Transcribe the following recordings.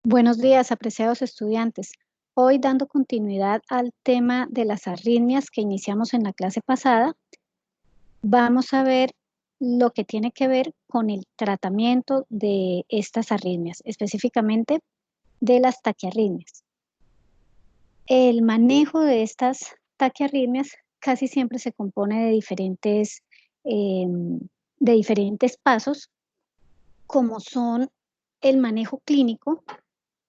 Buenos días, apreciados estudiantes. Hoy, dando continuidad al tema de las arritmias que iniciamos en la clase pasada, vamos a ver lo que tiene que ver con el tratamiento de estas arritmias, específicamente de las taquiarritmias. El manejo de estas taquiarritmias casi siempre se compone de diferentes pasos, como son el manejo clínico,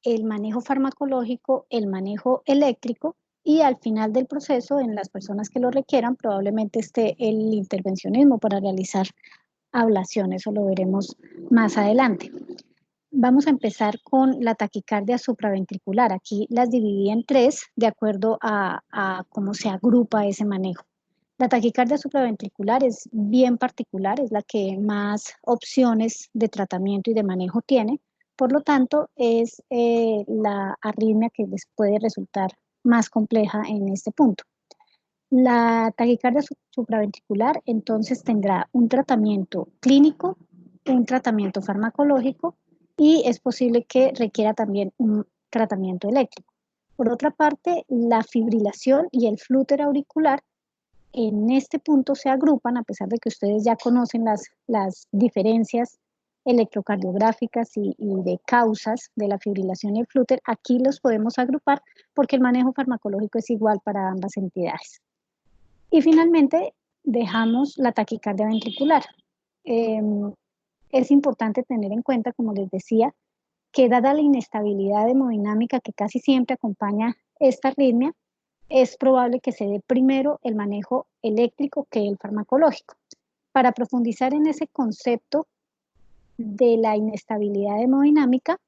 el manejo farmacológico, el manejo eléctrico y al final del proceso, en las personas que lo requieran, probablemente esté el intervencionismo para realizar ablación. Eso lo veremos más adelante. Vamos a empezar con la taquicardia supraventricular. Aquí las dividí en tres de acuerdo a cómo se agrupa ese manejo. La taquicardia supraventricular es bien particular, es la que más opciones de tratamiento y de manejo tiene. Por lo tanto, es la arritmia que les puede resultar más compleja en este punto. La taquicardia supraventricular entonces tendrá un tratamiento clínico, un tratamiento farmacológico y es posible que requiera también un tratamiento eléctrico. Por otra parte, la fibrilación y el flúter auricular en este punto se agrupan, a pesar de que ustedes ya conocen las diferencias electrocardiográficas y de causas de la fibrilación y el flúter, aquí los podemos agrupar porque el manejo farmacológico es igual para ambas entidades. Y finalmente dejamos la taquicardia ventricular. Eh, es importante tener en cuenta, como les decía, que dada la inestabilidad hemodinámica que casi siempre acompaña esta arritmia, es probable que se dé primero el manejo eléctrico que el farmacológico. Para profundizar en ese concepto de la inestabilidad hemodinámica,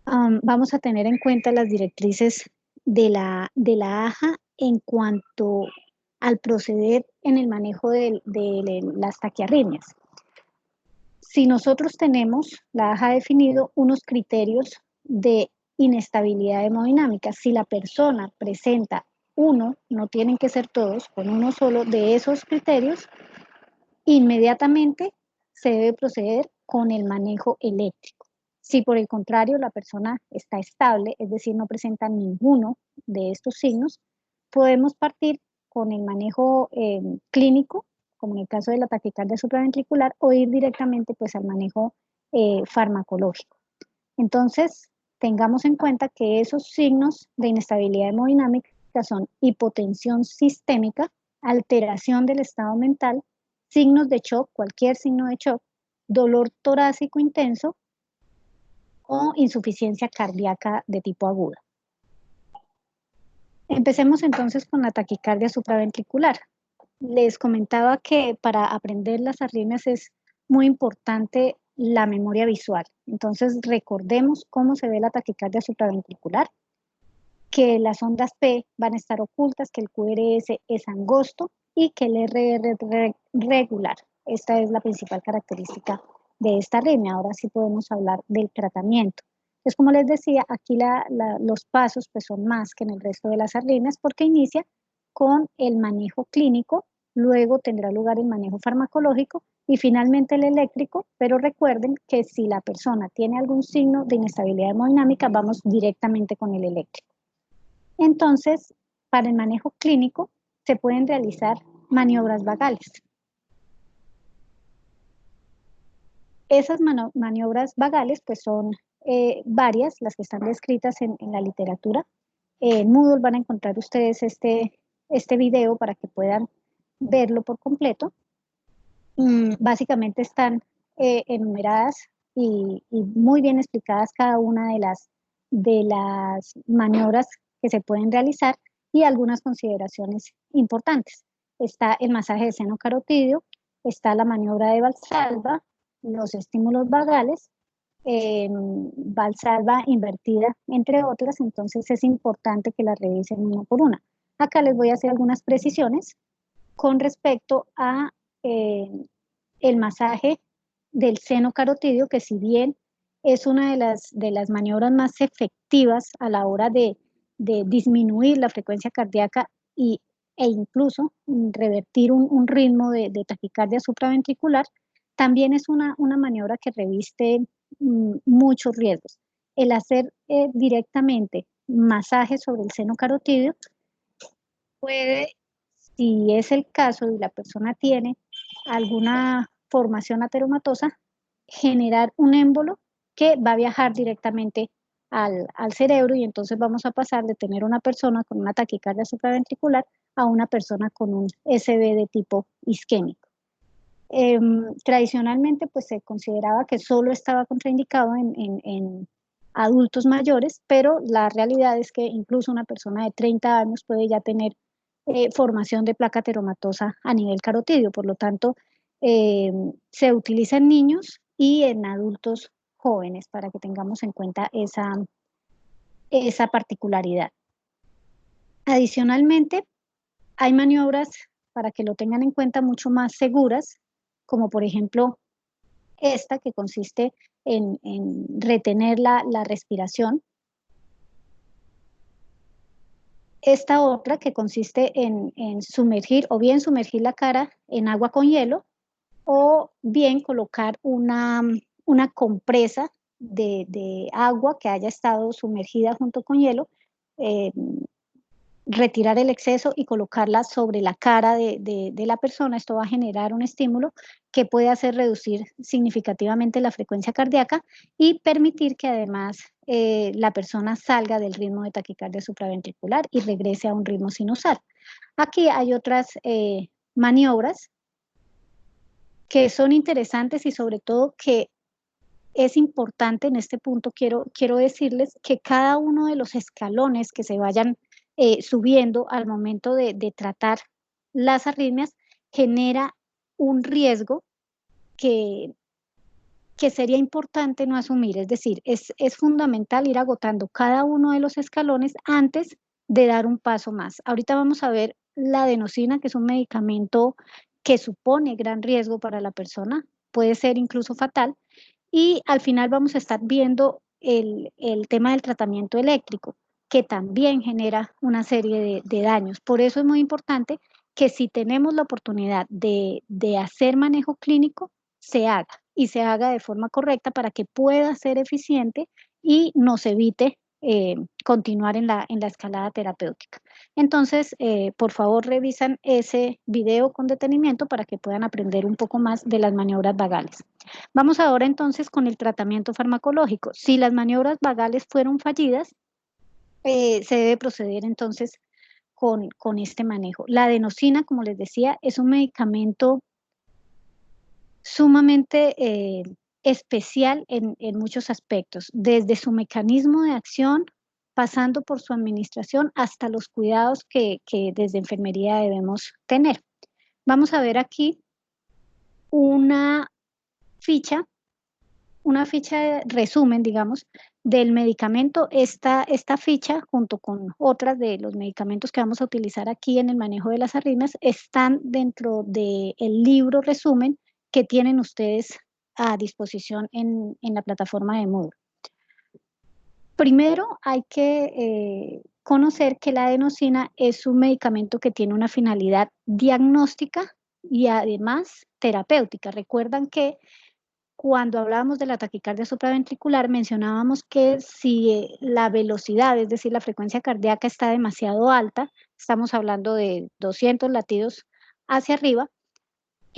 vamos a tener en cuenta las directrices de la AJA en cuanto al proceder en el manejo de las taquiarritmias. Si nosotros tenemos, la AJA ha definido unos criterios de inestabilidad hemodinámica. Si la persona presenta uno, no tienen que ser todos, con uno solo de esos criterios, inmediatamente se debe proceder con el manejo eléctrico. Si por el contrario la persona está estable, es decir, no presenta ninguno de estos signos, podemos partir con el manejo clínico, como en el caso de la taquicardia supraventricular, o ir directamente pues, al manejo farmacológico. Entonces, tengamos en cuenta que esos signos de inestabilidad hemodinámica son hipotensión sistémica, alteración del estado mental, signos de shock, cualquier signo de shock, dolor torácico intenso o insuficiencia cardíaca de tipo aguda. Empecemos entonces con la taquicardia supraventricular. Les comentaba que para aprender las arritmias es muy importante la memoria visual. Entonces recordemos cómo se ve la taquicardia supraventricular, que las ondas P van a estar ocultas, que el QRS es angosto y que el RR es regular. Esta es la principal característica de esta arritmia. Ahora sí podemos hablar del tratamiento. Entonces, como les decía, aquí los pasos pues, son más que en el resto de las arritmias porque inicia con el manejo clínico, luego tendrá lugar el manejo farmacológico y finalmente el eléctrico, pero recuerden que si la persona tiene algún signo de inestabilidad hemodinámica, vamos directamente con el eléctrico. Entonces, para el manejo clínico se pueden realizar maniobras vagales. Esas maniobras vagales pues son varias, las que están descritas en la literatura. En Moodle van a encontrar ustedes este video para que puedan verlo por completo. Básicamente están enumeradas y muy bien explicadas cada una de las maniobras que se pueden realizar y algunas consideraciones importantes. Está el masaje de seno carotidio, está la maniobra de Valsalva, los estímulos vagales, Valsalva invertida, entre otras, entonces es importante que las revisen una por una. Acá les voy a hacer algunas precisiones con respecto a el masaje del seno carotidio, que si bien es una de las maniobras más efectivas a la hora de disminuir la frecuencia cardíaca e incluso revertir un ritmo de taquicardia supraventricular, también es una maniobra que reviste muchos riesgos. el hacer directamente masaje sobre el seno carotídeo puede, si es el caso y la persona tiene alguna formación ateromatosa, generar un émbolo que va a viajar directamente al cerebro, y entonces vamos a pasar de tener una persona con una taquicardia supraventricular a una persona con un SB de tipo isquémico. Tradicionalmente pues se consideraba que solo estaba contraindicado en adultos mayores, pero la realidad es que incluso una persona de 30 años puede ya tener formación de placa ateromatosa a nivel carotídeo. Por lo tanto, se utiliza en niños y en adultos jóvenes para que tengamos en cuenta esa particularidad. Adicionalmente, hay maniobras, para que lo tengan en cuenta, mucho más seguras, como por ejemplo esta, que consiste en retener la respiración. Esta otra, que consiste en sumergir, o bien sumergir la cara en agua con hielo, o bien colocar una compresa de agua que haya estado sumergida junto con hielo, retirar el exceso y colocarla sobre la cara de la persona. Esto va a generar un estímulo que puede hacer reducir significativamente la frecuencia cardíaca y permitir que además la persona salga del ritmo de taquicardia supraventricular y regrese a un ritmo sinusal. Aquí hay otras maniobras que son interesantes, y sobre todo que es importante en este punto, quiero decirles que cada uno de los escalones que se vayan subiendo al momento de tratar las arritmias genera un riesgo que sería importante no asumir. Es decir, es fundamental ir agotando cada uno de los escalones antes de dar un paso más. Ahorita vamos a ver la adenosina, que es un medicamento que supone gran riesgo para la persona, puede ser incluso fatal, y al final vamos a estar viendo el tema del tratamiento eléctrico, que también genera una serie de daños. Por eso es muy importante que, si tenemos la oportunidad de hacer manejo clínico, se haga, y se haga de forma correcta para que pueda ser eficiente y nos evite continuar en la escalada terapéutica. Entonces, por favor, revisan ese video con detenimiento para que puedan aprender un poco más de las maniobras vagales. Vamos ahora entonces con el tratamiento farmacológico. Si las maniobras vagales fueron fallidas, se debe proceder entonces con este manejo. La adenosina, como les decía, es un medicamento sumamente especial en muchos aspectos, desde su mecanismo de acción, pasando por su administración, hasta los cuidados que desde enfermería debemos tener. Vamos a ver aquí una ficha de resumen, digamos, del medicamento. Esta ficha, junto con otras de los medicamentos que vamos a utilizar aquí en el manejo de las arritmias, están dentro del libro resumen que tienen ustedes a disposición en la plataforma de Moodle. Primero hay que conocer que la adenosina es un medicamento que tiene una finalidad diagnóstica y además terapéutica. Recuerdan que cuando hablábamos de la taquicardia supraventricular, mencionábamos que si la velocidad, es decir, la frecuencia cardíaca, está demasiado alta, estamos hablando de 200 latidos hacia arriba,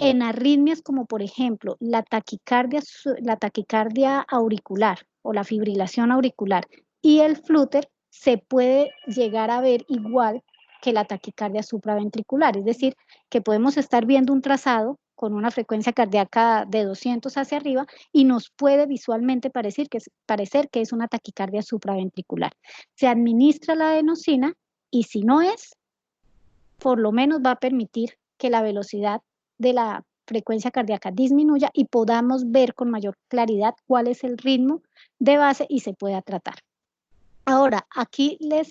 en arritmias como por ejemplo la taquicardia auricular o la fibrilación auricular y el flúter, se puede llegar a ver igual que la taquicardia supraventricular. Es decir, que podemos estar viendo un trazado con una frecuencia cardíaca de 200 hacia arriba y nos puede visualmente parecer que es una taquicardia supraventricular. Se administra la adenosina y, si no es, por lo menos va a permitir que la velocidad de la frecuencia cardíaca disminuya y podamos ver con mayor claridad cuál es el ritmo de base y se pueda tratar. Ahora, aquí les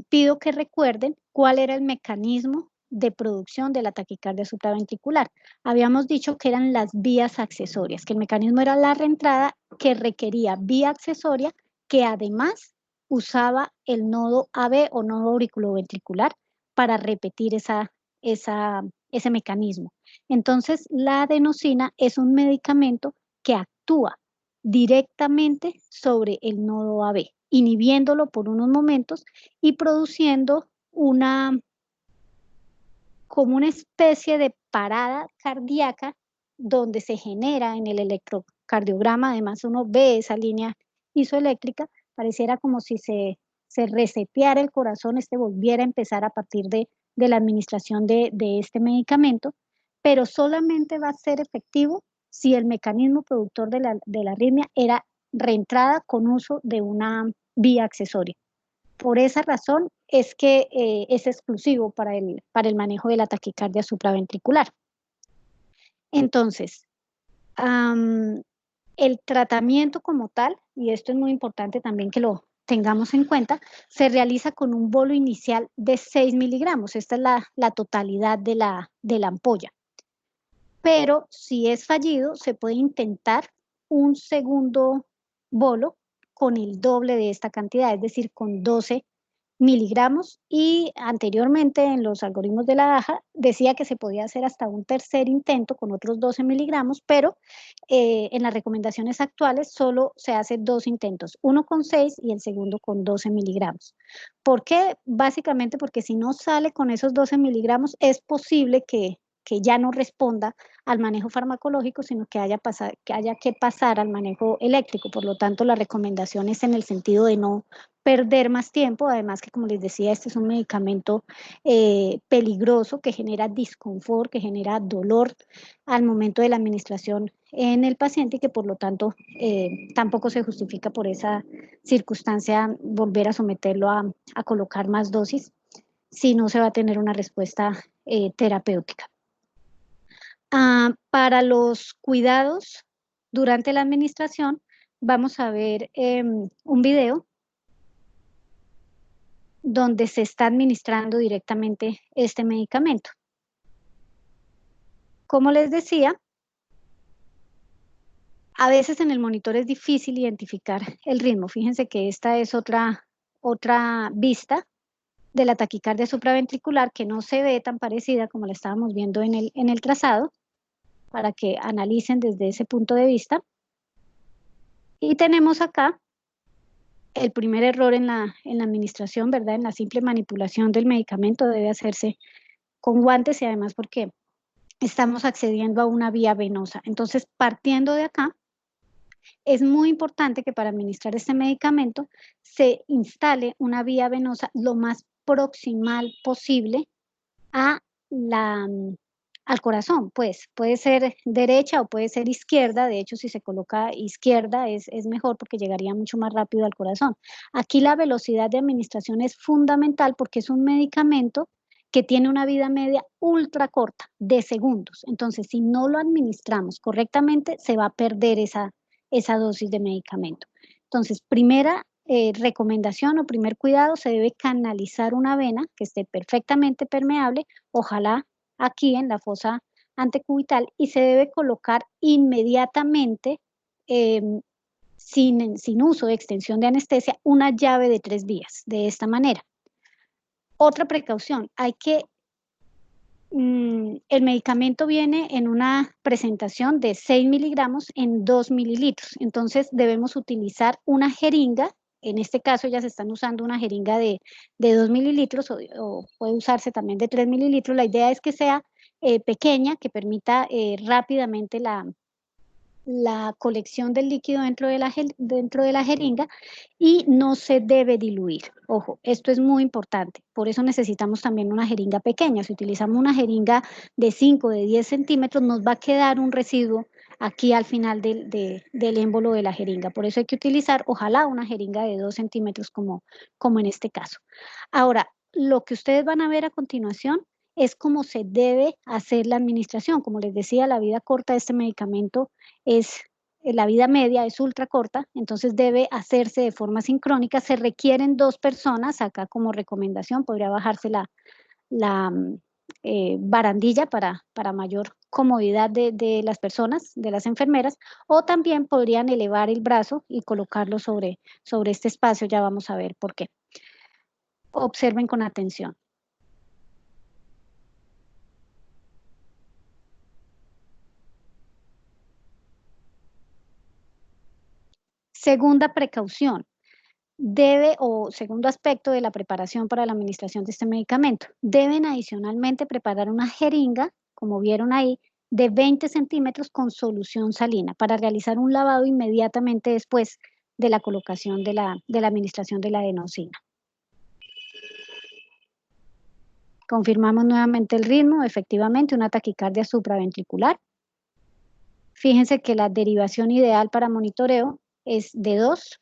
pido que recuerden cuál era el mecanismo de producción de la taquicardia supraventricular. Habíamos dicho que eran las vías accesorias, que el mecanismo era la reentrada, que requería vía accesoria, que además usaba el nodo AB o nodo auriculoventricular para repetir ese mecanismo. Entonces, la adenosina es un medicamento que actúa directamente sobre el nodo AB, inhibiéndolo por unos momentos y produciendo como una especie de parada cardíaca donde se genera en el electrocardiograma, además uno ve esa línea isoeléctrica, pareciera como si se reseteara el corazón, volviera a empezar a partir de la administración de este medicamento, pero solamente va a ser efectivo si el mecanismo productor de la arritmia era reentrada con uso de una vía accesoria. Por esa razón es que es exclusivo para el manejo de la taquicardia supraventricular. Entonces, el tratamiento como tal, y esto es muy importante también que lo tengamos en cuenta, se realiza con un bolo inicial de 6 miligramos. Esta es la totalidad de la ampolla. Pero si es fallido, se puede intentar un segundo bolo con el doble de esta cantidad, es decir, con 12 miligramos, y anteriormente en los algoritmos de la AJA decía que se podía hacer hasta un tercer intento con otros 12 miligramos, pero en las recomendaciones actuales solo se hace 2 intentos, uno con 6 y el segundo con 12 miligramos. ¿Por qué? Básicamente porque si no sale con esos 12 miligramos es posible que ya no responda al manejo farmacológico, sino que haya que pasar al manejo eléctrico. Por lo tanto, la recomendación es en el sentido de no perder más tiempo, además que como les decía, este es un medicamento peligroso que genera disconfort, que genera dolor al momento de la administración en el paciente y que por lo tanto tampoco se justifica por esa circunstancia volver a someterlo a colocar más dosis si no se va a tener una respuesta terapéutica. Para los cuidados durante la administración, vamos a ver un video donde se está administrando directamente este medicamento. Como les decía, a veces en el monitor es difícil identificar el ritmo. Fíjense que esta es otra vista de la taquicardia supraventricular que no se ve tan parecida como la estábamos viendo en el trazado, para que analicen desde ese punto de vista. Y tenemos acá el primer error en la administración, ¿verdad? En la simple manipulación del medicamento debe hacerse con guantes y además porque estamos accediendo a una vía venosa. Entonces, partiendo de acá, es muy importante que para administrar este medicamento se instale una vía venosa lo más proximal posible a al corazón, pues puede ser derecha o puede ser izquierda. De hecho, si se coloca izquierda es mejor porque llegaría mucho más rápido al corazón. Aquí la velocidad de administración es fundamental porque es un medicamento que tiene una vida media ultra corta, de segundos. Entonces, si no lo administramos correctamente, se va a perder esa dosis de medicamento. Entonces, primera recomendación o primer cuidado, se debe canalizar una vena que esté perfectamente permeable, ojalá aquí en la fosa antecubital, y se debe colocar inmediatamente, eh, sin uso de extensión de anestesia, una llave de 3 vías, de esta manera. Otra precaución, el medicamento viene en una presentación de 6 miligramos en 2 mililitros, entonces debemos utilizar una jeringa. En este caso ya se están usando una jeringa de 2 mililitros o puede usarse también de 3 mililitros. La idea es que sea pequeña, que permita rápidamente la colección del líquido dentro de la jeringa y no se debe diluir. Ojo, esto es muy importante. Por eso necesitamos también una jeringa pequeña. Si utilizamos una jeringa de 5, de 10 centímetros, nos va a quedar un residuo aquí al final del émbolo de la jeringa. Por eso hay que utilizar, ojalá, una jeringa de 2 centímetros como en este caso. Ahora, lo que ustedes van a ver a continuación es cómo se debe hacer la administración. Como les decía, la vida corta de este medicamento la vida media es ultra corta, entonces debe hacerse de forma sincrónica. Se requieren 2 personas, acá como recomendación podría bajarse la barandilla para mayor comodidad de las personas, de las enfermeras, o también podrían elevar el brazo y colocarlo sobre este espacio. Ya vamos a ver por qué. Observen con atención. Segunda precaución, segundo aspecto de la preparación para la administración de este medicamento, deben adicionalmente preparar una jeringa, como vieron ahí, de 20 centímetros con solución salina para realizar un lavado inmediatamente después de la colocación de la administración de la adenosina. Confirmamos nuevamente el ritmo, efectivamente una taquicardia supraventricular. Fíjense que la derivación ideal para monitoreo es de 2.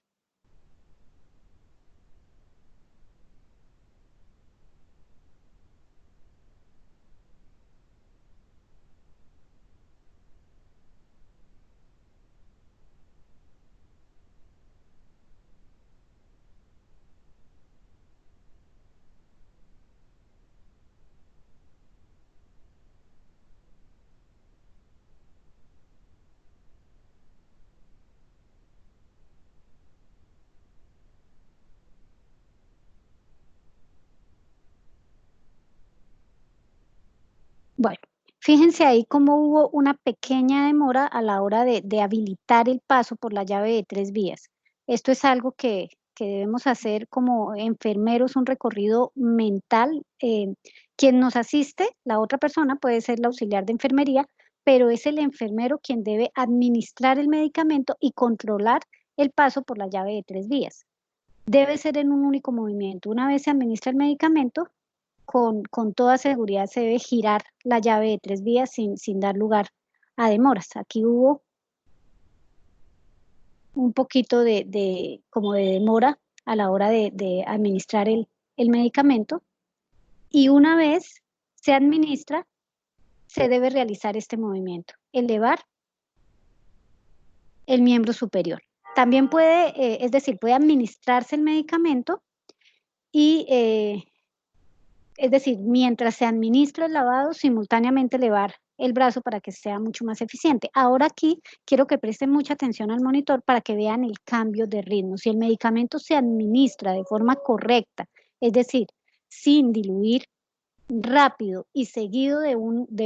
Bueno, fíjense ahí cómo hubo una pequeña demora a la hora de habilitar el paso por la llave de 3 vías. Esto es algo que debemos hacer como enfermeros, un recorrido mental. Quien nos asiste, la otra persona, puede ser la auxiliar de enfermería, pero es el enfermero quien debe administrar el medicamento y controlar el paso por la llave de 3 vías. Debe ser en un único movimiento. Una vez se administra el medicamento, con toda seguridad se debe girar la llave de 3 vías sin dar lugar a demoras. Aquí hubo un poquito como de demora a la hora de administrar el medicamento, y una vez se administra, se debe realizar este movimiento, elevar el miembro superior. También puede, es decir, puede administrarse el medicamento y es decir, mientras se administra el lavado, simultáneamente elevar el brazo para que sea mucho más eficiente. Ahora aquí quiero que presten mucha atención al monitor para que vean el cambio de ritmo. Si el medicamento se administra de forma correcta, es decir, sin diluir, rápido y seguido de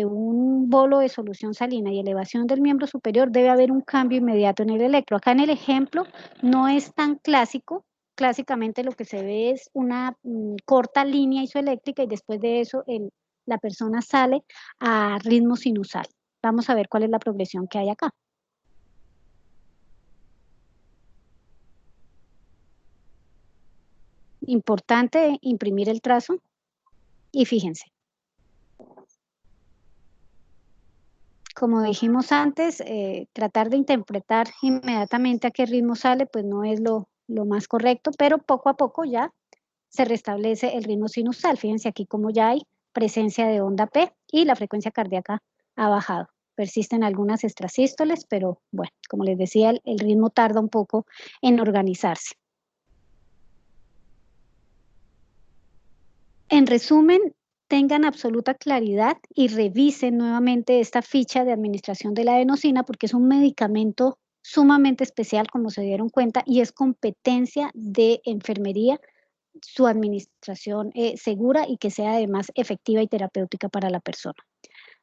un bolo de solución salina y elevación del miembro superior, debe haber un cambio inmediato en el electro. Acá en el ejemplo no es tan clásico. Clásicamente lo que se ve es una corta línea isoeléctrica y después de eso la persona sale a ritmo sinusal. Vamos a ver cuál es la progresión que hay acá. Importante imprimir el trazo y fíjense. Como dijimos antes, tratar de interpretar inmediatamente a qué ritmo sale, pues no es lo más correcto, pero poco a poco ya se restablece el ritmo sinusal. Fíjense aquí como ya hay presencia de onda P y la frecuencia cardíaca ha bajado. Persisten algunas extrasístoles, pero bueno, como les decía, el ritmo tarda un poco en organizarse. En resumen, tengan absoluta claridad y revisen nuevamente esta ficha de administración de la adenosina porque es un medicamento sumamente especial, como se dieron cuenta, y es competencia de enfermería su administración segura y que sea además efectiva y terapéutica para la persona.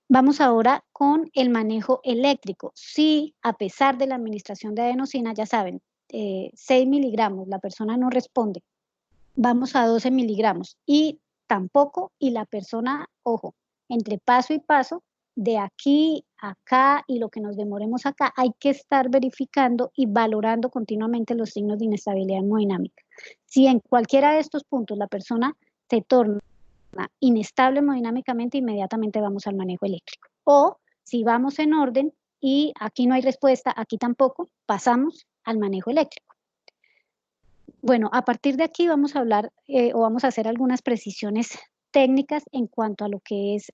Vamos ahora con el manejo eléctrico. Si a pesar de la administración de adenosina, ya saben, 6 miligramos, la persona no responde, vamos a 12 miligramos y tampoco, y la persona, ojo, entre paso y paso, de aquí a acá y lo que nos demoremos acá, hay que estar verificando y valorando continuamente los signos de inestabilidad hemodinámica. Si en cualquiera de estos puntos la persona se torna inestable hemodinámicamente, inmediatamente vamos al manejo eléctrico. O si vamos en orden y aquí no hay respuesta, aquí tampoco, pasamos al manejo eléctrico. Bueno, a partir de aquí vamos a hablar o vamos a hacer algunas precisiones técnicas en cuanto a lo que es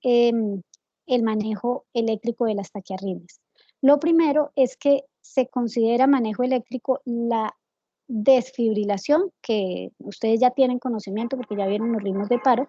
el manejo eléctrico de las taquiarritmias. Lo primero es que se considera manejo eléctrico la desfibrilación, que ustedes ya tienen conocimiento porque ya vieron los ritmos de paro,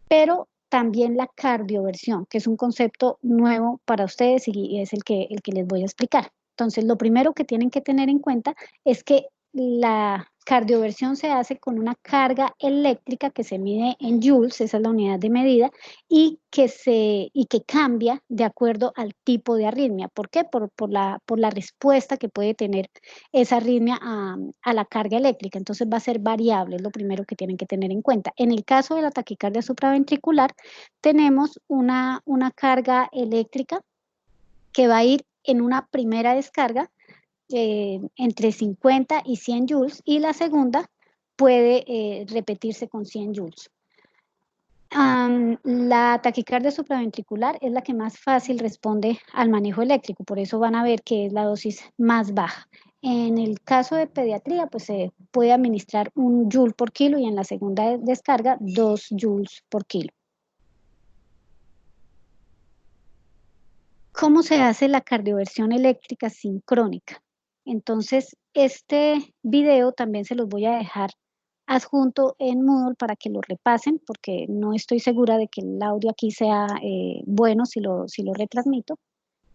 pero también la cardioversión, que es un concepto nuevo para ustedes y es el que les voy a explicar. Entonces, lo primero que tienen que tener en cuenta es que la cardioversión se hace con una carga eléctrica que se mide en joules, esa es la unidad de medida, y que cambia de acuerdo al tipo de arritmia. ¿Por qué? Por la respuesta que puede tener esa arritmia a la carga eléctrica. Entonces va a ser variable, es lo primero que tienen que tener en cuenta. En el caso de la taquicardia supraventricular, tenemos una carga eléctrica que va a ir en una primera descarga entre 50 y 100 joules, y la segunda puede repetirse con 100 joules. La taquicardia supraventricular es la que más fácil responde al manejo eléctrico, por eso van a ver que es la dosis más baja. En el caso de pediatría, pues se puede administrar 1 joule por kilo y en la segunda descarga 2 joules por kilo. ¿Cómo se hace la cardioversión eléctrica sincrónica? Entonces, este video también se los voy a dejar adjunto en Moodle para que lo repasen, porque no estoy segura de que el audio aquí sea bueno si lo retransmito,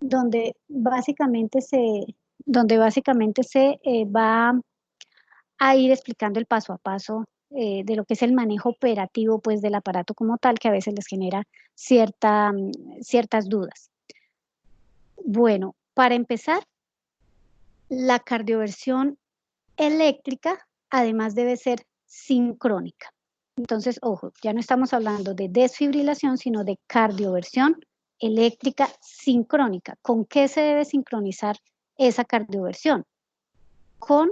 donde básicamente se va a ir explicando el paso a paso de lo que es el manejo operativo pues, del aparato como tal, que a veces les genera ciertas dudas. Bueno, para empezar, la cardioversión eléctrica además debe ser sincrónica. Entonces, ojo, ya no estamos hablando de desfibrilación, sino de cardioversión eléctrica sincrónica. ¿Con qué se debe sincronizar esa cardioversión? Con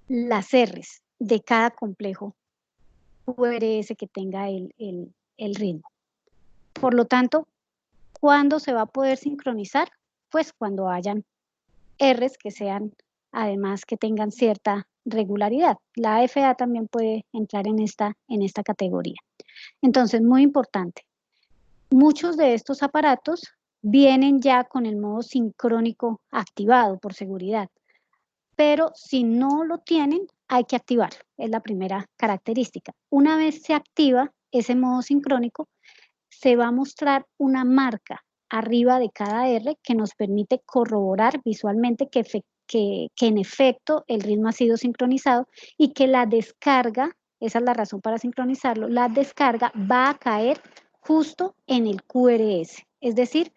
las R's de cada complejo QRS que tenga el ritmo. Por lo tanto, ¿cuándo se va a poder sincronizar? Pues cuando hayan R's que sean, además, que tengan cierta regularidad. La AFA también puede entrar en esta categoría. Entonces, muy importante, muchos de estos aparatos vienen ya con el modo sincrónico activado por seguridad, pero si no lo tienen, hay que activarlo, es la primera característica. Una vez se activa ese modo sincrónico, se va a mostrar una marca arriba de cada R que nos permite corroborar visualmente que en efecto el ritmo ha sido sincronizado y que la descarga, esa es la razón para sincronizarlo, la descarga va a caer justo en el QRS, es decir,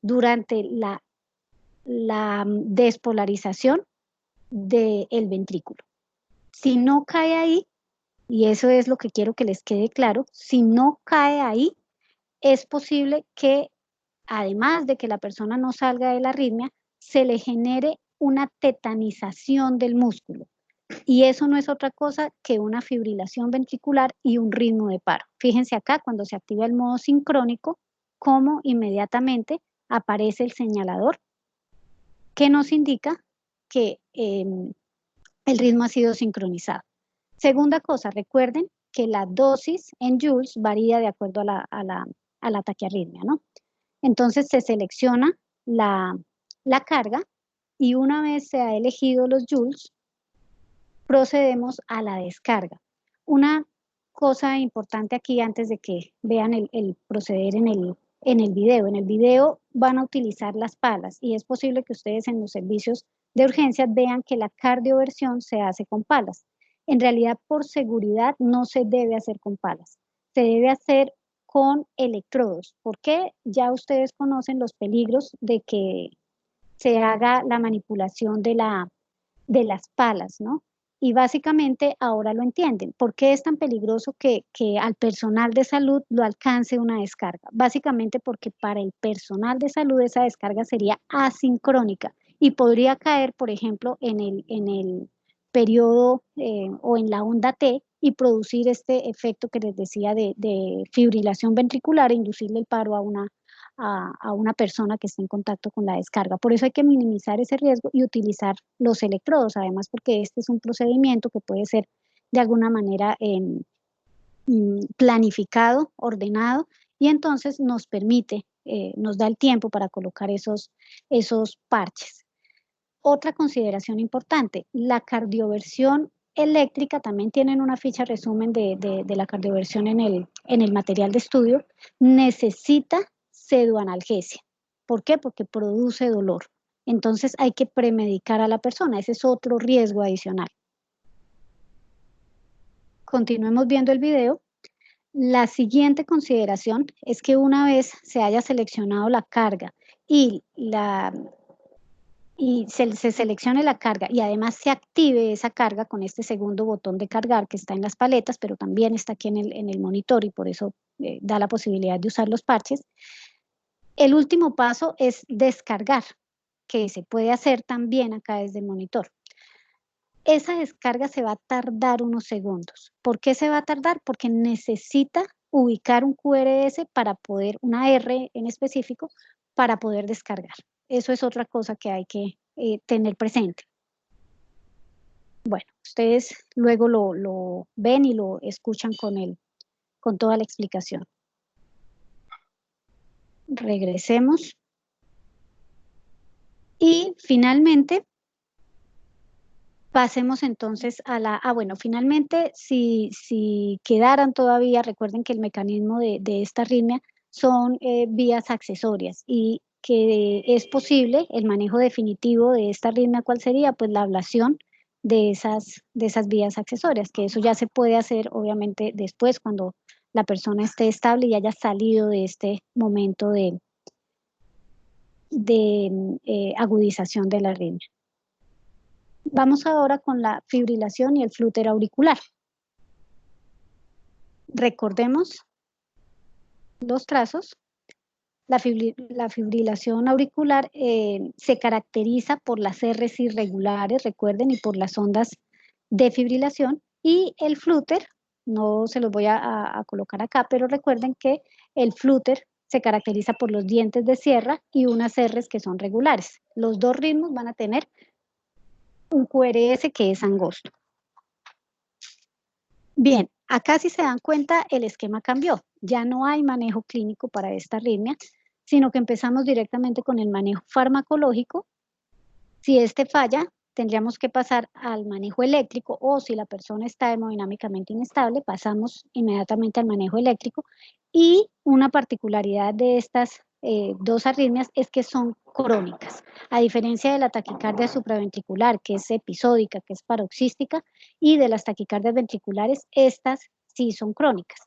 durante la despolarización del ventrículo. Si no cae ahí, y eso es lo que quiero que les quede claro, si no cae ahí, es posible que, además de que la persona no salga de la arritmia, se le genere una tetanización del músculo. Y eso no es otra cosa que una fibrilación ventricular y un ritmo de paro. Fíjense acá, cuando se activa el modo sincrónico, cómo inmediatamente aparece el señalador que nos indica que el ritmo ha sido sincronizado. Segunda cosa, recuerden que la dosis en joules varía de acuerdo a la taquiarritmia, ¿no? Entonces se selecciona la carga y una vez se ha elegido los joules, procedemos a la descarga. Una cosa importante aquí antes de que vean el proceder en el video. En el video van a utilizar las palas y es posible que ustedes en los servicios de urgencia vean que la cardioversión se hace con palas. En realidad, por seguridad, no se debe hacer con palas. Se debe hacer con electrodos, porque ya ustedes conocen los peligros de que se haga la manipulación de las palas, ¿no? Y básicamente ahora lo entienden. ¿Por qué es tan peligroso que al personal de salud lo alcance una descarga? Básicamente porque para el personal de salud esa descarga sería asincrónica y podría caer, por ejemplo, en el periodo o en la onda T y producir este efecto que les decía de fibrilación ventricular e inducirle el paro a una persona que esté en contacto con la descarga. Por eso hay que minimizar ese riesgo y utilizar los electrodos, además porque este es un procedimiento que puede ser de alguna manera planificado, ordenado, y entonces nos permite, nos da el tiempo para colocar esos parches. Otra consideración importante, la cardioversión eléctrica, también tienen una ficha resumen de la cardioversión en el material de estudio, necesita pseudoanalgesia. ¿Por qué? Porque produce dolor. Entonces hay que premedicar a la persona, ese es otro riesgo adicional. Continuemos viendo el video. La siguiente consideración es que una vez se haya seleccionado la carga y se seleccione la carga y además se active esa carga con este segundo botón de cargar que está en las paletas, pero también está aquí en el monitor y por eso da la posibilidad de usar los parches. El último paso es descargar, que se puede hacer también acá desde el monitor. Esa descarga se va a tardar unos segundos. ¿Por qué se va a tardar? Porque necesita ubicar un QRS para poder, una R en específico, para poder descargar. Eso es otra cosa que hay que tener presente. Bueno, ustedes luego lo ven y lo escuchan con toda la explicación. Regresemos. Y finalmente, pasemos entonces a la... bueno, finalmente, si quedaran todavía, recuerden que el mecanismo de esta arritmia son vías accesorias y que es posible el manejo definitivo de esta arritmia, ¿cuál sería? Pues la ablación de esas vías accesorias, que eso ya se puede hacer obviamente después cuando la persona esté estable y haya salido de este momento de agudización de la arritmia. Vamos ahora con la fibrilación y el flúter auricular. Recordemos los trazos. La fibrilación auricular se caracteriza por las R's irregulares, recuerden, y por las ondas de fibrilación. Y el flúter, no se los voy a colocar acá, pero recuerden que el flúter se caracteriza por los dientes de sierra y unas R's que son regulares. Los dos ritmos van a tener un QRS que es angosto. Bien, acá si se dan cuenta el esquema cambió. Ya no hay manejo clínico para esta arritmia, sino que empezamos directamente con el manejo farmacológico. Si este falla, tendríamos que pasar al manejo eléctrico o si la persona está hemodinámicamente inestable, pasamos inmediatamente al manejo eléctrico. Y una particularidad de estas dos arritmias es que son crónicas. A diferencia de la taquicardia supraventricular, que es episódica, que es paroxística, y de las taquicardias ventriculares, estas sí son crónicas.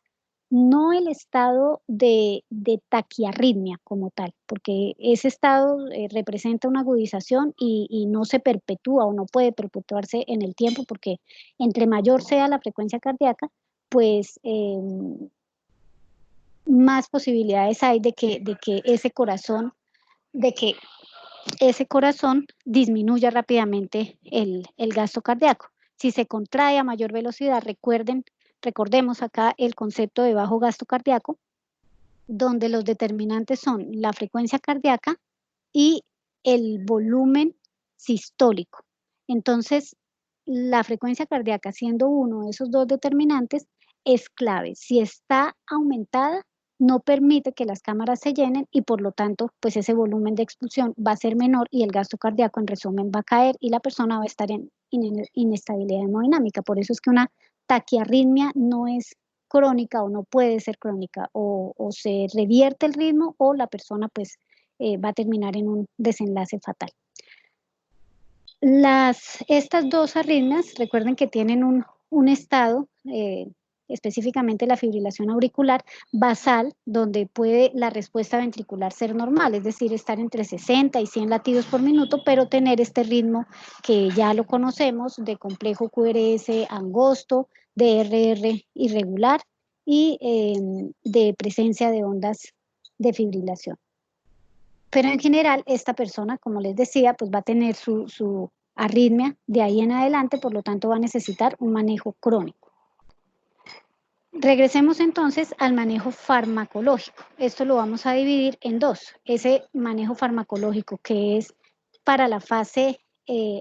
No el estado de taquiarritmia como tal, porque ese estado representa una agudización y no se perpetúa o no puede perpetuarse en el tiempo, porque entre mayor sea la frecuencia cardíaca, pues más posibilidades hay de que ese corazón disminuya rápidamente el gasto cardíaco. Si se contrae a mayor velocidad, recordemos acá el concepto de bajo gasto cardíaco, donde los determinantes son la frecuencia cardíaca y el volumen sistólico. Entonces, la frecuencia cardíaca, siendo uno de esos dos determinantes, es clave. Si está aumentada, no permite que las cámaras se llenen y por lo tanto, pues ese volumen de expulsión va a ser menor y el gasto cardíaco en resumen va a caer y la persona va a estar en inestabilidad hemodinámica. Por eso es que una taquiarritmia no es crónica o no puede ser crónica, o se revierte el ritmo o la persona pues va a terminar en un desenlace fatal. Estas dos arritmias, recuerden que tienen un estado, específicamente la fibrilación auricular basal, donde puede la respuesta ventricular ser normal, es decir, estar entre 60 y 100 latidos por minuto, pero tener este ritmo que ya lo conocemos, de complejo QRS angosto, de RR irregular y de presencia de ondas de fibrilación. Pero en general, esta persona, como les decía, pues va a tener su arritmia de ahí en adelante, por lo tanto va a necesitar un manejo crónico. Regresemos entonces al manejo farmacológico. Esto lo vamos a dividir en dos. Ese manejo farmacológico que es para la fase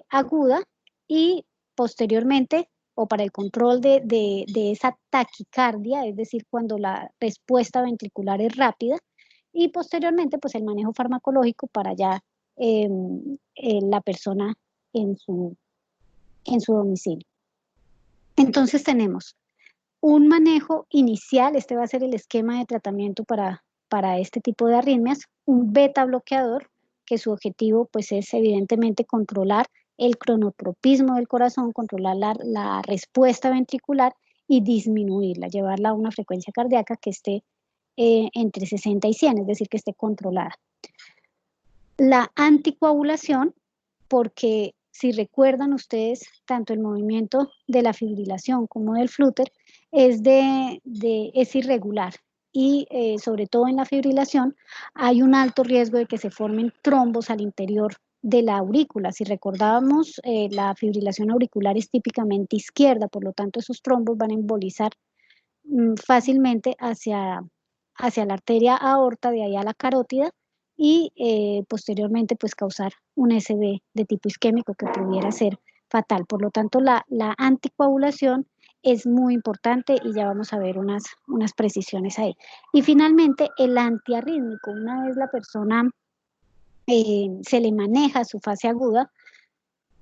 aguda y posteriormente o para el control de esa taquicardia, es decir, cuando la respuesta ventricular es rápida, y posteriormente pues el manejo farmacológico para ya la persona en su domicilio. Entonces tenemos un manejo inicial, este va a ser el esquema de tratamiento para este tipo de arritmias, un beta bloqueador, que su objetivo pues es evidentemente controlar el cronotropismo del corazón, controlar la respuesta ventricular y disminuirla, llevarla a una frecuencia cardíaca que esté entre 60 y 100, es decir, que esté controlada. La anticoagulación, porque si recuerdan ustedes, tanto el movimiento de la fibrilación como del flúter es irregular y sobre todo en la fibrilación hay un alto riesgo de que se formen trombos al interior de la aurícula. Si recordábamos, la fibrilación auricular es típicamente izquierda, por lo tanto esos trombos van a embolizar fácilmente hacia la arteria aorta, de ahí a la carótida, y posteriormente pues causar un SB de tipo isquémico que pudiera ser fatal. Por lo tanto, la anticoagulación es muy importante y ya vamos a ver unas precisiones ahí. Y finalmente, el antiarrítmico. Una vez la persona se le maneja su fase aguda,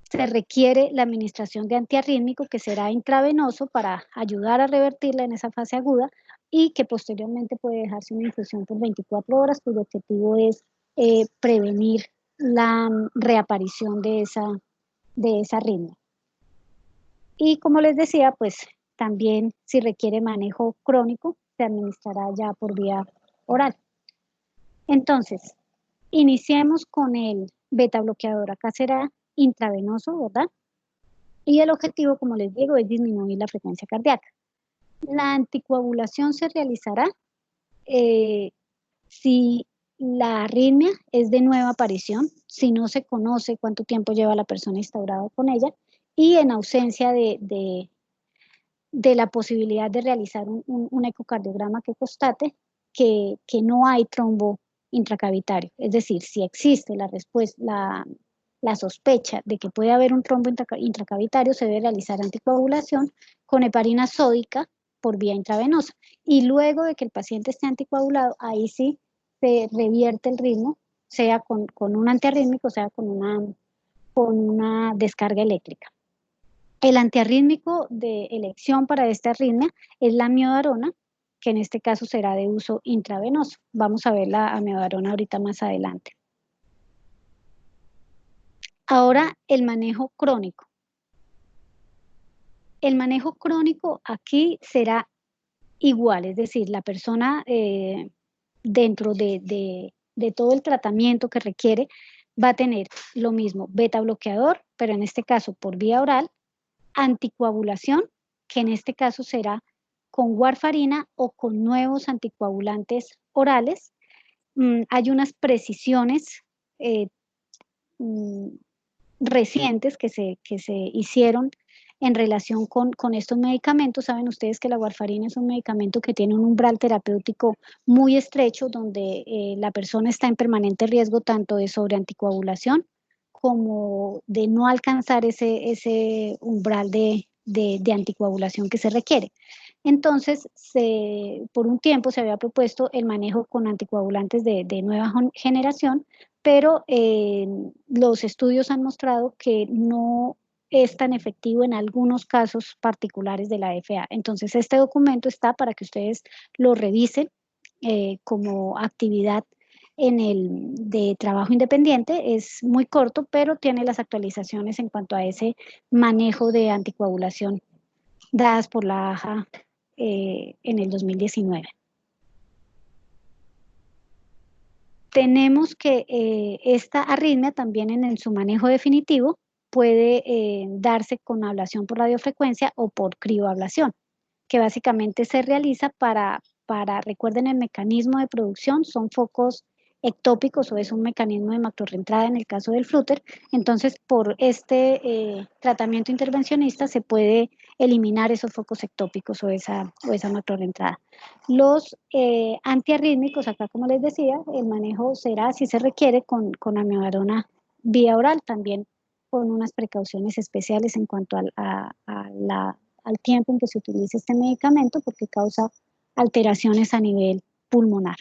se requiere la administración de antiarrítmico que será intravenoso para ayudar a revertirla en esa fase aguda y que posteriormente puede dejarse una infusión por 24 horas, cuyo objetivo es prevenir la reaparición de esa arritmia. Y como les decía, pues también si requiere manejo crónico, se administrará ya por vía oral. Entonces, iniciemos con el beta bloqueador. Acá será intravenoso, ¿verdad? Y el objetivo, como les digo, es disminuir la frecuencia cardíaca. La anticoagulación se realizará si la arritmia es de nueva aparición, si no se conoce cuánto tiempo lleva la persona instaurada con ella y en ausencia de la posibilidad de realizar un ecocardiograma que constate que no hay trombo intracavitario. Es decir, si existe la sospecha de que puede haber un trombo intracavitario, se debe realizar anticoagulación con heparina sódica por vía intravenosa. Y luego de que el paciente esté anticoagulado, ahí sí se revierte el ritmo, sea con un antiarrítmico, sea con una descarga eléctrica. El antiarrítmico de elección para esta arritmia es la amiodarona, que en este caso será de uso intravenoso. Vamos a ver la amiodarona ahorita más adelante. Ahora, el manejo crónico. El manejo crónico aquí será igual, es decir, la persona dentro de todo el tratamiento que requiere va a tener lo mismo, beta bloqueador, pero en este caso por vía oral, anticoagulación, que en este caso será con warfarina o con nuevos anticoagulantes orales. Hay unas precisiones recientes que se hicieron en relación con estos medicamentos. Saben ustedes que la warfarina es un medicamento que tiene un umbral terapéutico muy estrecho, donde la persona está en permanente riesgo tanto de sobreanticoagulación como de no alcanzar ese umbral de anticoagulación que se requiere. Entonces, por un tiempo se había propuesto el manejo con anticoagulantes de nueva generación, pero los estudios han mostrado que no es tan efectivo en algunos casos particulares de la FA. Entonces, este documento está para que ustedes lo revisen como actividad de trabajo independiente. Es muy corto, pero tiene las actualizaciones en cuanto a ese manejo de anticoagulación dadas por la AJA en el 2019. Tenemos que esta arritmia también en su manejo definitivo puede darse con ablación por radiofrecuencia o por crioablación, que básicamente se realiza recuerden el mecanismo de producción, son focos ectópicos o es un mecanismo de macrorreentrada en el caso del flúter. Entonces, por este tratamiento intervencionista se puede eliminar esos focos ectópicos o esa macrorreentrada. Los antiarrítmicos, acá como les decía, el manejo será, si se requiere, con amiodarona vía oral, también con unas precauciones especiales en cuanto al tiempo en que se utiliza este medicamento, porque causa alteraciones a nivel pulmonar.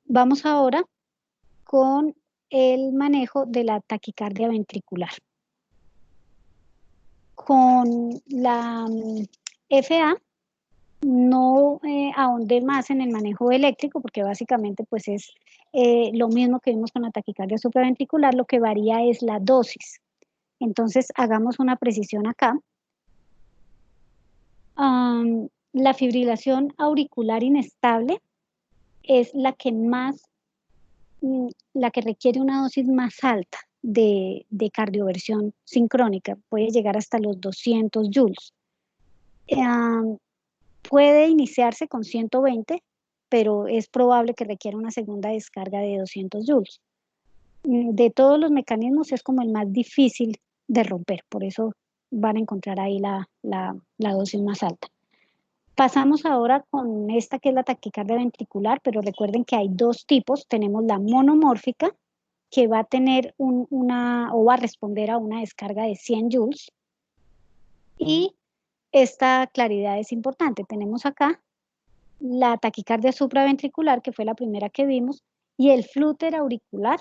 Vamos ahora con el manejo de la taquicardia ventricular. Con la FA no ahondé más en el manejo eléctrico porque básicamente pues es lo mismo que vimos con la taquicardia supraventricular, lo que varía es la dosis. Entonces hagamos una precisión acá. La fibrilación auricular inestable es la que requiere una dosis más alta de cardioversión sincrónica, puede llegar hasta los 200 joules. Puede iniciarse con 120, pero es probable que requiera una segunda descarga de 200 joules. De todos los mecanismos es como el más difícil de romper, por eso van a encontrar ahí la dosis más alta. Pasamos ahora con esta que es la taquicardia ventricular, pero recuerden que hay dos tipos. Tenemos la monomórfica, que va a tener o va a responder a una descarga de 100 joules. Y esta claridad es importante. Tenemos acá la taquicardia supraventricular, que fue la primera que vimos, y el flúter auricular.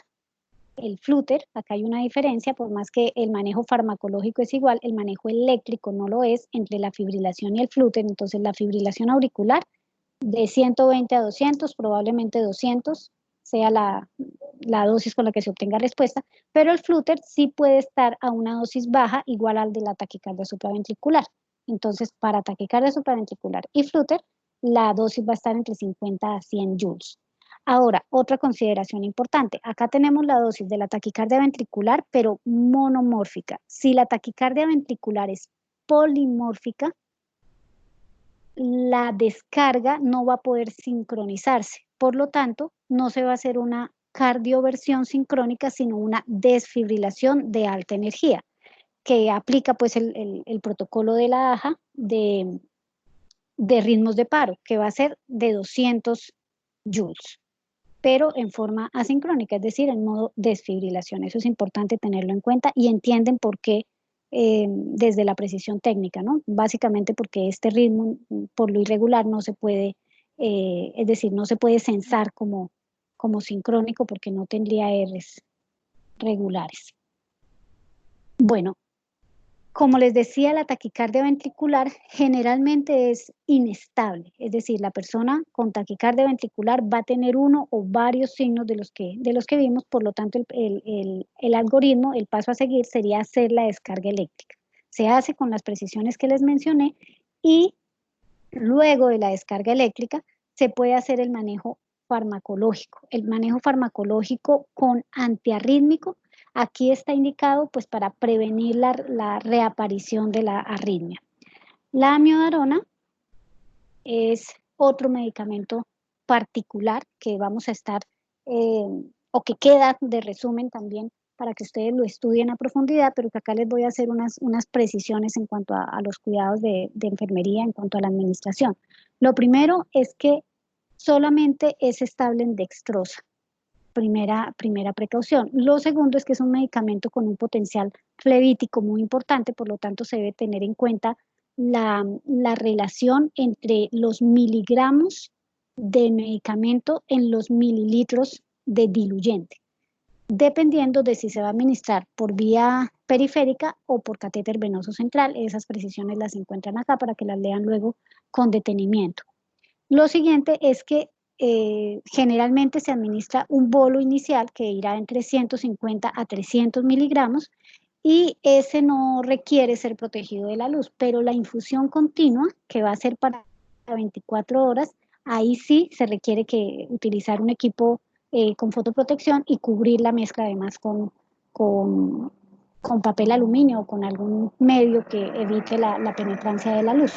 El flúter, acá hay una diferencia, por más que el manejo farmacológico es igual, el manejo eléctrico no lo es entre la fibrilación y el flúter. Entonces la fibrilación auricular de 120 a 200, probablemente 200 sea la dosis con la que se obtenga respuesta, pero el flúter sí puede estar a una dosis baja igual al de la taquicardia supraventricular. Entonces, para taquicardia supraventricular y flúter, la dosis va a estar entre 50 a 100 joules. Ahora, otra consideración importante. Acá tenemos la dosis de la taquicardia ventricular, pero monomórfica. Si la taquicardia ventricular es polimórfica, la descarga no va a poder sincronizarse. Por lo tanto, no se va a hacer una cardioversión sincrónica, sino una desfibrilación de alta energía, que aplica pues el protocolo de la AJA de ritmos de paro, que va a ser de 200 joules, pero en forma asincrónica, es decir, en modo desfibrilación. Eso es importante tenerlo en cuenta y entienden por qué desde la precisión técnica, ¿no? Básicamente porque este ritmo, por lo irregular, no se puede, es decir, no se puede censar como sincrónico porque no tendría Rs regulares. Bueno, como les decía, la taquicardia ventricular generalmente es inestable, es decir, la persona con taquicardia ventricular va a tener uno o varios signos de los que vimos, por lo tanto el algoritmo, el paso a seguir sería hacer la descarga eléctrica. Se hace con las precisiones que les mencioné y luego de la descarga eléctrica se puede hacer el manejo farmacológico. El manejo farmacológico con antiarrítmico aquí está indicado pues para prevenir la reaparición de la arritmia. La amiodarona es otro medicamento particular que vamos a estar, o que queda de resumen también para que ustedes lo estudien a profundidad, pero que acá les voy a hacer unas precisiones en cuanto a los cuidados de enfermería, en cuanto a la administración. Lo primero es que solamente es estable en dextrosa. Primera precaución. Lo segundo es que es un medicamento con un potencial flevítico muy importante, por lo tanto se debe tener en cuenta la relación entre los miligramos de medicamento en los mililitros de diluyente, dependiendo de si se va a administrar por vía periférica o por catéter venoso central. Esas precisiones las encuentran acá para que las lean luego con detenimiento. Lo siguiente es que generalmente se administra un bolo inicial que irá entre 150 a 300 miligramos y ese no requiere ser protegido de la luz, pero la infusión continua, que va a ser para 24 horas, ahí sí se requiere utilizar un equipo con fotoprotección y cubrir la mezcla además con papel aluminio o con algún medio que evite la penetrancia de la luz.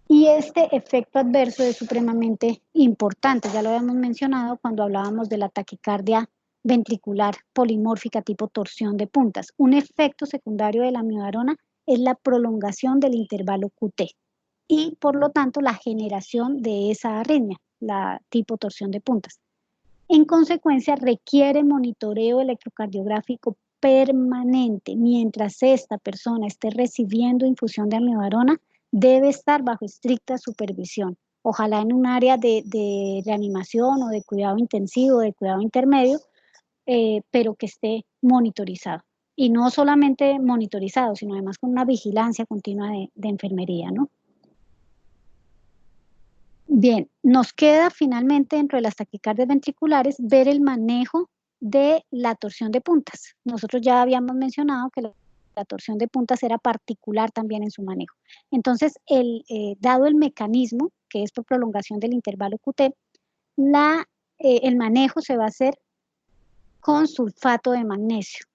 Y este efecto adverso es supremamente importante, ya lo habíamos mencionado cuando hablábamos de la taquicardia ventricular polimórfica tipo torsión de puntas. Un efecto secundario de la amiodarona es la prolongación del intervalo QT y por lo tanto la generación de esa arritmia, la tipo torsión de puntas. En consecuencia requiere monitoreo electrocardiográfico permanente. Mientras esta persona esté recibiendo infusión de amiodarona, debe estar bajo estricta supervisión, ojalá en un área de reanimación o de cuidado intensivo, de cuidado intermedio, pero que esté monitorizado. Y no solamente monitorizado, sino además con una vigilancia continua de enfermería, ¿no? Bien, nos queda finalmente dentro de las taquicardias ventriculares ver el manejo de la torsión de puntas. Nosotros ya habíamos mencionado que la la torsión de puntas era particular también en su manejo. Entonces, dado el mecanismo, que es por prolongación del intervalo QT, el manejo se va a hacer con sulfato de magnesio.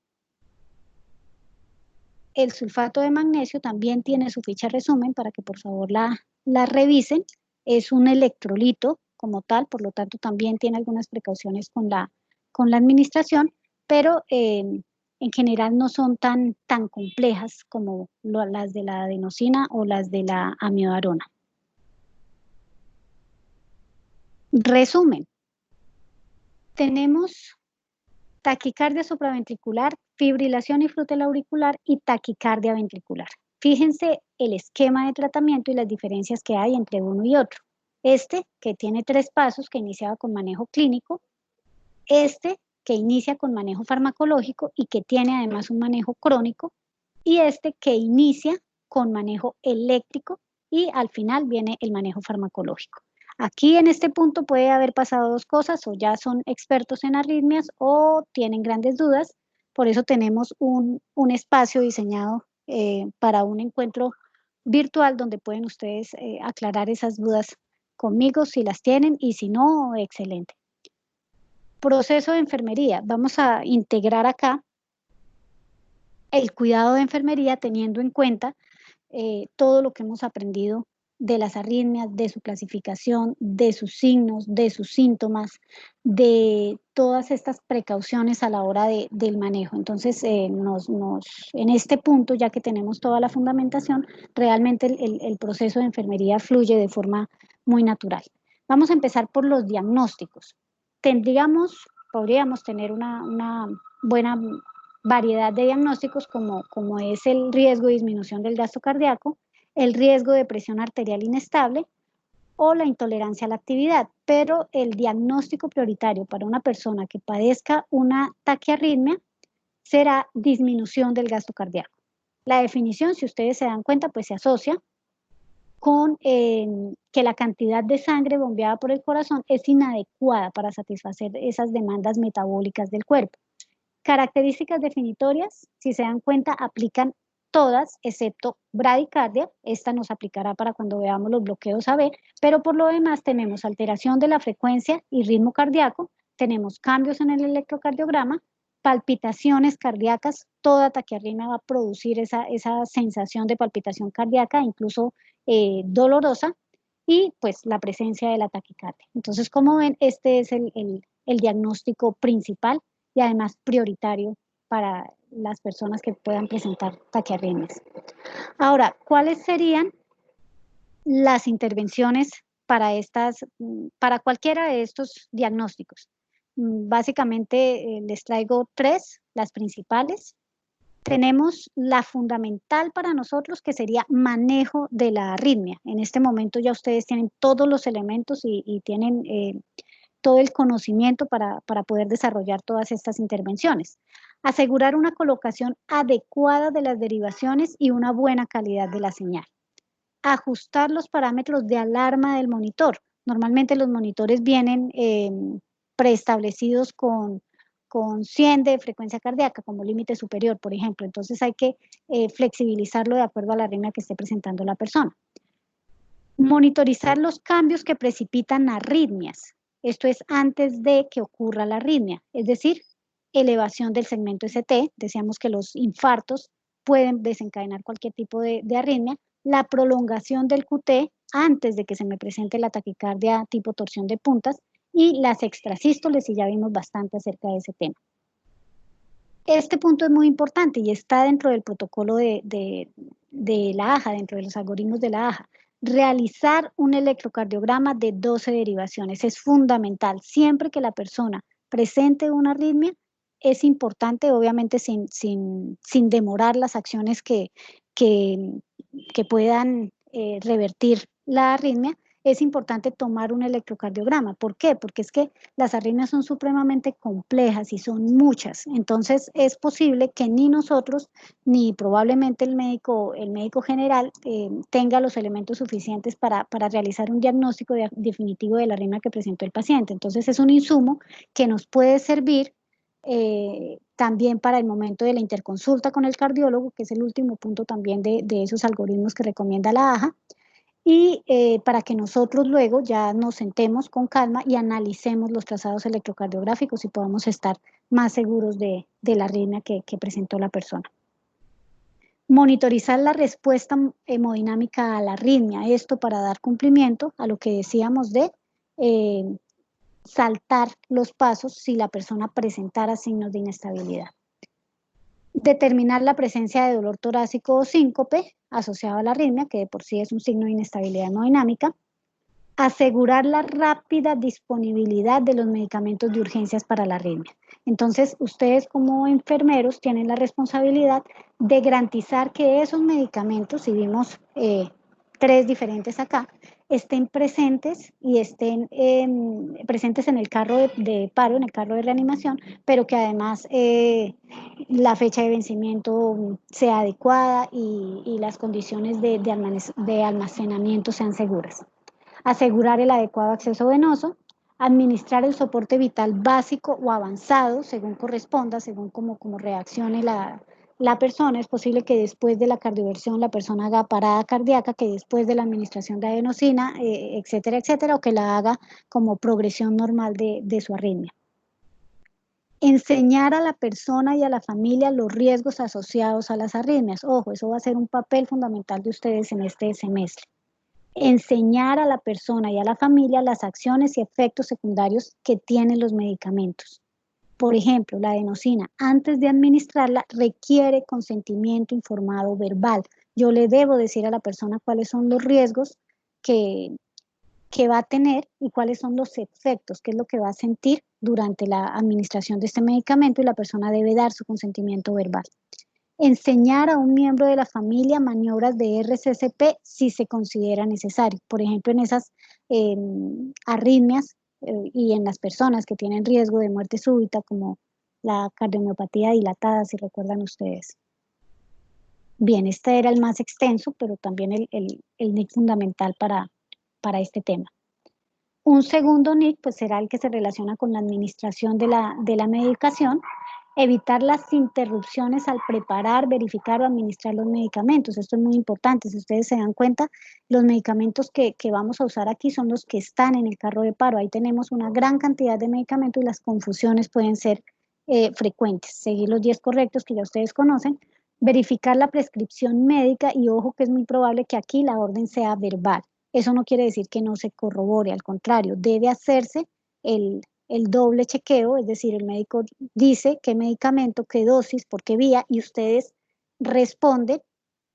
El sulfato de magnesio también tiene su ficha resumen para que por favor la revisen. Es un electrolito como tal, por lo tanto también tiene algunas precauciones con la administración, pero en general no son tan complejas como las de la adenosina o las de la amiodarona. Resumen, tenemos taquicardia supraventricular, fibrilación y flúteo auricular y taquicardia ventricular. Fíjense el esquema de tratamiento y las diferencias que hay entre uno y otro. Este, que tiene 3 pasos, que iniciaba con manejo clínico. Este, que inicia con manejo farmacológico y que tiene además un manejo crónico. Y este, que inicia con manejo eléctrico y al final viene el manejo farmacológico. Aquí en este punto puede haber pasado 2 cosas, o ya son expertos en arritmias o tienen grandes dudas. Por eso tenemos un espacio diseñado para un encuentro virtual donde pueden ustedes aclarar esas dudas conmigo si las tienen, y si no, excelente. Proceso de enfermería. Vamos a integrar acá el cuidado de enfermería teniendo en cuenta todo lo que hemos aprendido de las arritmias, de su clasificación, de sus signos, de sus síntomas, de todas estas precauciones a la hora del manejo. Entonces, en este punto, ya que tenemos toda la fundamentación, realmente el proceso de enfermería fluye de forma muy natural. Vamos a empezar por los diagnósticos. Podríamos tener una buena variedad de diagnósticos como es el riesgo de disminución del gasto cardíaco, el riesgo de presión arterial inestable o la intolerancia a la actividad, pero el diagnóstico prioritario para una persona que padezca una taquiarritmia será disminución del gasto cardíaco. La definición, si ustedes se dan cuenta, pues se asocia con que la cantidad de sangre bombeada por el corazón es inadecuada para satisfacer esas demandas metabólicas del cuerpo. Características definitorias, si se dan cuenta, aplican todas, excepto bradicardia. Esta nos aplicará para cuando veamos los bloqueos AB, pero por lo demás tenemos alteración de la frecuencia y ritmo cardíaco, tenemos cambios en el electrocardiograma, palpitaciones cardíacas. Toda taquiarritmia va a producir esa sensación de palpitación cardíaca, incluso dolorosa, y pues la presencia de la taquicardia. Entonces, como ven, este es el diagnóstico principal y además prioritario para las personas que puedan presentar taquiarritmias. Ahora, ¿cuáles serían las intervenciones para cualquiera de estos diagnósticos? Básicamente les traigo 3, las principales. Tenemos la fundamental para nosotros, que sería manejo de la arritmia. En este momento ya ustedes tienen todos los elementos y tienen todo el conocimiento para poder desarrollar todas estas intervenciones. Asegurar una colocación adecuada de las derivaciones y una buena calidad de la señal. Ajustar los parámetros de alarma del monitor. Normalmente los monitores vienen preestablecidos con 100 de frecuencia cardíaca como límite superior, por ejemplo. Entonces hay que flexibilizarlo de acuerdo a la arritmia que esté presentando la persona. Monitorizar los cambios que precipitan arritmias. Esto es antes de que ocurra la arritmia, es decir, elevación del segmento ST. Decíamos que los infartos pueden desencadenar cualquier tipo de arritmia. La prolongación del QT antes de que se me presente la taquicardia tipo torsión de puntas, y las extrasístoles, y ya vimos bastante acerca de ese tema. Este punto es muy importante y está dentro del protocolo de la AJA, dentro de los algoritmos de la AJA. Realizar un electrocardiograma de 12 derivaciones es fundamental. Siempre que la persona presente una arritmia, es importante, obviamente sin demorar las acciones que puedan revertir la arritmia, es importante tomar un electrocardiograma. ¿Por qué? Porque es que las arritmias son supremamente complejas y son muchas. Entonces es posible que ni nosotros, ni probablemente el médico general tenga los elementos suficientes para realizar un diagnóstico definitivo de la arritmia que presentó el paciente. Entonces es un insumo que nos puede servir también para el momento de la interconsulta con el cardiólogo, que es el último punto también de esos algoritmos que recomienda la AJA, y para que nosotros luego ya nos sentemos con calma y analicemos los trazados electrocardiográficos y podamos estar más seguros de la arritmia que presentó la persona. Monitorizar la respuesta hemodinámica a la arritmia, esto para dar cumplimiento a lo que decíamos de saltar los pasos si la persona presentara signos de inestabilidad. Determinar la presencia de dolor torácico o síncope asociado a la arritmia, que de por sí es un signo de inestabilidad hemodinámica. Asegurar la rápida disponibilidad de los medicamentos de urgencias para la arritmia. Entonces, ustedes como enfermeros tienen la responsabilidad de garantizar que esos medicamentos, si vimos 3 diferentes acá, estén presentes y estén presentes en el carro de paro, en el carro de reanimación, pero que además la fecha de vencimiento sea adecuada y las condiciones de almacenamiento sean seguras. Asegurar el adecuado acceso venoso, administrar el soporte vital básico o avanzado, según corresponda, según como reaccione la persona. Es posible que después de la cardioversión la persona haga parada cardíaca, que después de la administración de adenosina, etcétera, etcétera, o que la haga como progresión normal de su arritmia. Enseñar a la persona y a la familia los riesgos asociados a las arritmias. Ojo, eso va a ser un papel fundamental de ustedes en este semestre. Enseñar a la persona y a la familia las acciones y efectos secundarios que tienen los medicamentos. Por ejemplo, la adenosina, antes de administrarla, requiere consentimiento informado verbal. Yo le debo decir a la persona cuáles son los riesgos que va a tener y cuáles son los efectos, qué es lo que va a sentir durante la administración de este medicamento, y la persona debe dar su consentimiento verbal. Enseñar a un miembro de la familia maniobras de RCCP si se considera necesario. Por ejemplo, en esas arritmias y en las personas que tienen riesgo de muerte súbita, como la cardiomiopatía dilatada, si recuerdan ustedes. Bien, este era el más extenso, pero también el NIC fundamental para este tema. Un segundo NIC pues, será el que se relaciona con la administración de la medicación. Evitar las interrupciones al preparar, verificar o administrar los medicamentos. Esto es muy importante. Si ustedes se dan cuenta, los medicamentos que vamos a usar aquí son los que están en el carro de paro. Ahí tenemos una gran cantidad de medicamentos y las confusiones pueden ser frecuentes. Seguir los 10 correctos que ya ustedes conocen. Verificar la prescripción médica y ojo que es muy probable que aquí la orden sea verbal. Eso no quiere decir que no se corrobore, al contrario, debe hacerse el doble chequeo, es decir, el médico dice qué medicamento, qué dosis, por qué vía, y ustedes responden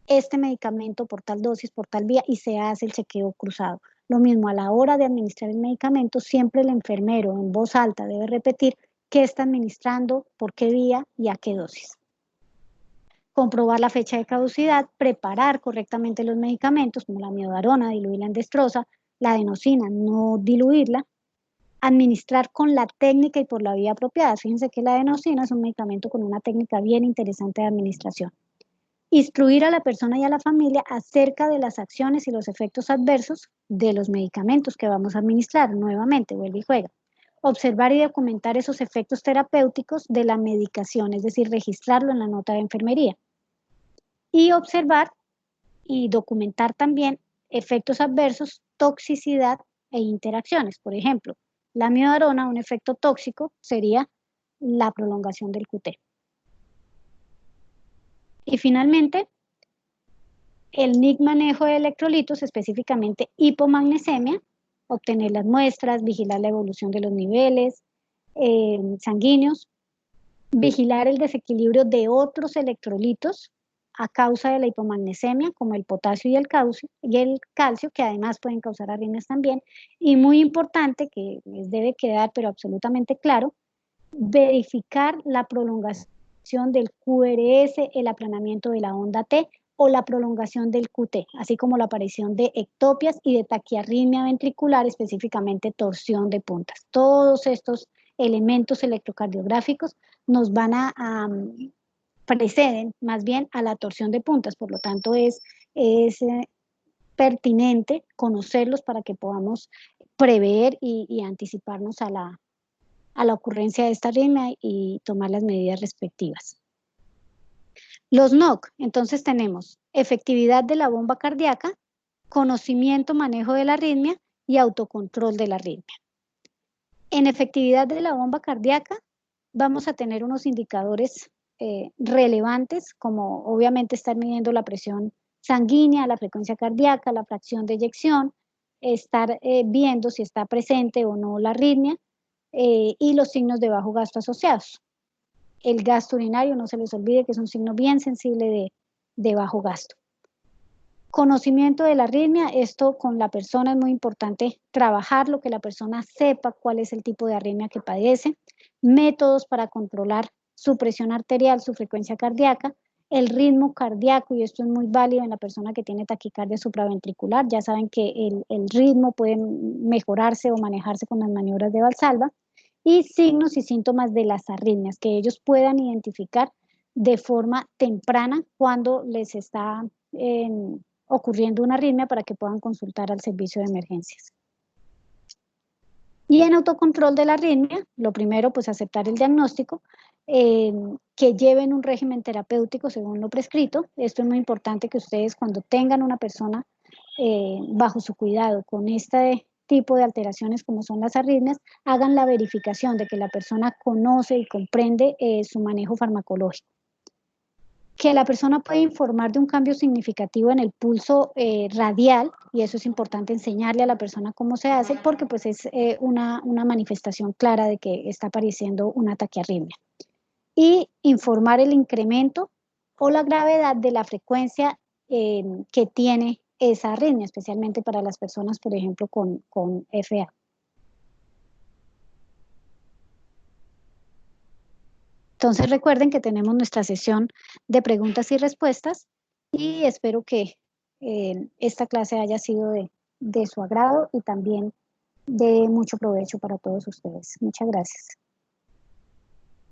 este medicamento por tal dosis, por tal vía, y se hace el chequeo cruzado. Lo mismo, a la hora de administrar el medicamento, siempre el enfermero en voz alta debe repetir qué está administrando, por qué vía y a qué dosis. Comprobar la fecha de caducidad, preparar correctamente los medicamentos, como la miodarona, diluirla en destroza, la adenosina, no diluirla, administrar con la técnica y por la vía apropiada. Fíjense que la adenosina es un medicamento con una técnica bien interesante de administración. Instruir a la persona y a la familia acerca de las acciones y los efectos adversos de los medicamentos que vamos a administrar. Nuevamente, vuelve y juega. Observar y documentar esos efectos terapéuticos de la medicación, es decir, registrarlo en la nota de enfermería. Y observar y documentar también efectos adversos, toxicidad e interacciones. Por ejemplo, la miodarona, un efecto tóxico sería la prolongación del QT. Y finalmente, el NIC manejo de electrolitos, específicamente hipomagnesemia, obtener las muestras, vigilar la evolución de los niveles sanguíneos, vigilar el desequilibrio de otros electrolitos a causa de la hipomagnesemia, como el potasio y el calcio, que además pueden causar arritmias también. Y muy importante, que les debe quedar pero absolutamente claro, verificar la prolongación del QRS, el aplanamiento de la onda T o la prolongación del QT, así como la aparición de ectopias y de taquiarritmia ventricular, específicamente torsión de puntas. Todos estos elementos electrocardiográficos nos van preceden más bien a la torsión de puntas, por lo tanto es pertinente conocerlos para que podamos prever y anticiparnos a a la ocurrencia de esta arritmia y tomar las medidas respectivas. Los NOC, entonces tenemos efectividad de la bomba cardíaca, conocimiento, manejo de la arritmia y autocontrol de la arritmia. En efectividad de la bomba cardíaca vamos a tener unos indicadores relevantes, como obviamente estar midiendo la presión sanguínea, la frecuencia cardíaca, la fracción de eyección, estar viendo si está presente o no la arritmia y los signos de bajo gasto asociados. El gasto urinario, no se les olvide que es un signo bien sensible de bajo gasto. Conocimiento de la arritmia, esto con la persona es muy importante trabajarlo, que la persona sepa cuál es el tipo de arritmia que padece, métodos para controlar su presión arterial, su frecuencia cardíaca, el ritmo cardíaco, y esto es muy válido en la persona que tiene taquicardia supraventricular, ya saben que el ritmo puede mejorarse o manejarse con las maniobras de Valsalva, y signos y síntomas de las arritmias, que ellos puedan identificar de forma temprana cuando les está ocurriendo una arritmia para que puedan consultar al servicio de emergencias. Y en autocontrol de la arritmia, lo primero, pues aceptar el diagnóstico, que lleven un régimen terapéutico según lo prescrito. Esto es muy importante que ustedes cuando tengan una persona bajo su cuidado con este tipo de alteraciones como son las arritmias, hagan la verificación de que la persona conoce y comprende su manejo farmacológico. Que la persona puede informar de un cambio significativo en el pulso radial, y eso es importante enseñarle a la persona cómo se hace, porque pues es una manifestación clara de que está apareciendo una taquiarritmia. Y informar el incremento o la gravedad de la frecuencia que tiene esa arritmia, especialmente para las personas, por ejemplo, con FA. Entonces recuerden que tenemos nuestra sesión de preguntas y respuestas y espero que esta clase haya sido de su agrado y también de mucho provecho para todos ustedes. Muchas gracias.